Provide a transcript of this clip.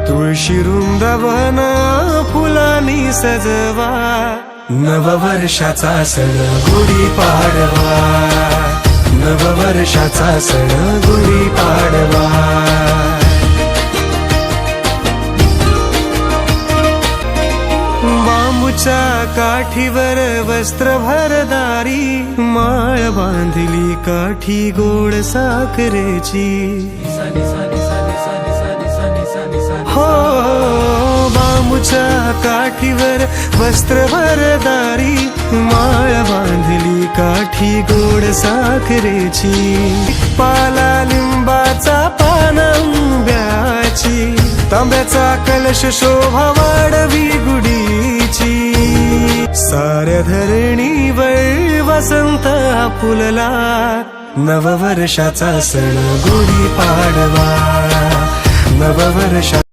तुळशी वृंदावन फुलांनी सजवा, नववर्षाचा सण गुढीपाडवा, नववर्षाचा सण गुढीपाडवा. बांबूच्या काठीवर वस्त्र भरदारी, माळ बांधली काठी गोड साखरेची. हो, बांबूच्या काठीवर वस्त्र भरदारी, माळ बांधली काठी गोड साखरेची. पाला लिंबाचा पान आंब्याची, तांब्याचा कलश शोभा वाढवी गुढीची. साऱ्या धरणीवर वसंत फुलला, नववर्षाचा सण गुढीपाडवा, नववर्षा.